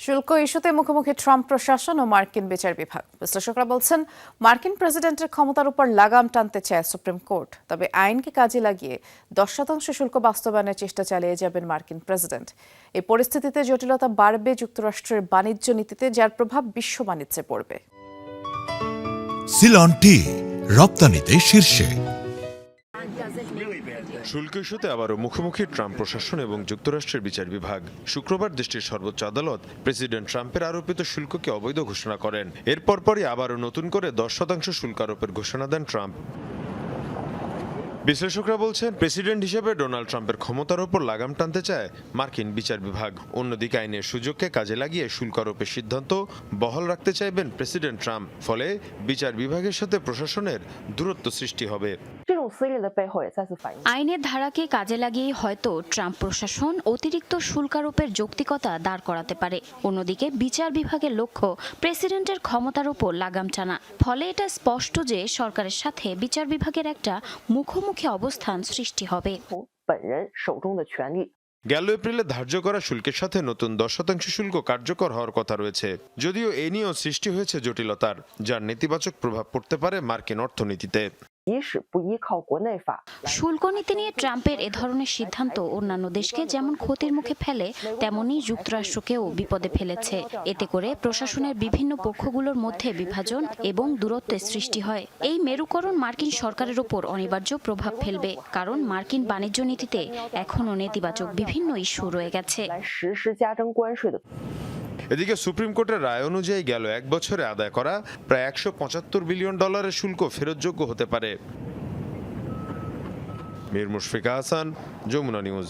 শুল্ক ইস্যুতে মুখোমুখি ট্রাম্প প্রশাসন ও মার্কিন বিচার বিভাগ। বিশ্লেষকরা বলছেন, মার্কিন প্রেসিডেন্টের ক্ষমতার উপর লাগাম টানতে চায় সুপ্রিম কোর্ট। তবে আইনকে কাজে লাগিয়ে 10% শুল্ক বাস্তবায়নের চেষ্টা চালিয়ে যাবেন মার্কিন প্রেসিডেন্ট। এই পরিস্থিতিতে জটিলতা বাড়বে যুক্তরাষ্ট্রের বাণিজ্য নীতিতে, যার প্রভাব বিশ্ব বাণিজ্যে পড়বে। সিলন টি রপ্তানিতে শীর্ষে। শুল্ক ইস্যুতে আবারও মুখোমুখি ট্রাম্প প্রশাসন এবং যুক্তরাষ্ট্রের বিচার বিভাগ। শুক্রবার দেশটির সর্বোচ্চ আদালত প্রেসিডেন্ট ট্রাম্পের আরোপিত শুল্ককে অবৈধ ঘোষণা করেন। এর পরপরই আবারও নতুন করে 10% শুল্ক আরোপের ঘোষণা দেন ট্রাম্প। বিশ্লেষকরা বলছেন, প্রেসিডেন্ট হিসেবে ডোনাল্ড ট্রাম্পের ক্ষমতার ওপর লাগাম টানতে চায় মার্কিন বিচার বিভাগ। অন্যদিকে আইনের সুযোগকে কাজে লাগিয়ে শুল্ক আরোপের সিদ্ধান্ত বহাল রাখতে চাইবেন প্রেসিডেন্ট ট্রাম্প। ফলে বিচার বিভাগের সাথে প্রশাসনের দূরত্ব সৃষ্টি হবে। আইনের ধারাকে কাজে লাগিয়ে হয়তো ট্রাম্প প্রশাসন অতিরিক্ত শুল্ক আরোপের যৌক্তিকতা দাঁড় করাতে পারে। অন্যদিকে বিচার বিভাগের লক্ষ্য প্রেসিডেন্টের ক্ষমতার উপর লাগাম টানা। ফলে এটা স্পষ্ট যে সরকারের সাথে বিচার বিভাগের একটা মুখোমুখি অবস্থান সৃষ্টি হবে। গেল এপ্রিলে ধার্য করা শুল্কের সাথে নতুন 10% শুল্ক কার্যকর হওয়ার কথা রয়েছে। যদিও এ নিয়েও সৃষ্টি হয়েছে জটিলতার, যার নেতিবাচক প্রভাব পড়তে পারে মার্কিন অর্থনীতিতে। শুল্ক নীতি নিয়ে ট্রাম্পের এ ধরনের সিদ্ধান্ত অন্যান্য দেশকে যেমন ক্ষতির মুখে ফেলে, তেমনি যুক্তরাষ্ট্রকেও বিপদে ফেলেছে। এতে করে প্রশাসনের বিভিন্ন পক্ষগুলোর মধ্যে বিভাজন এবং দূরত্বের সৃষ্টি হয়। এই মেরুকরণ মার্কিন সরকারের উপর অনিবার্য প্রভাব ফেলবে, কারণ মার্কিন বাণিজ্য নীতিতে এখনও নেতিবাচক বিভিন্ন ইস্যু রয়ে গেছে। এদিকে সুপ্রিম কোর্টের রায় অনুযায়ী গেল 1 বছরে আদায় করা প্রায় $175 বিলিয়ন শুল্ক ফেরতযোগ্য হতে পারে। মীর মুশফিকা হাসান, যমুনা নিউজ।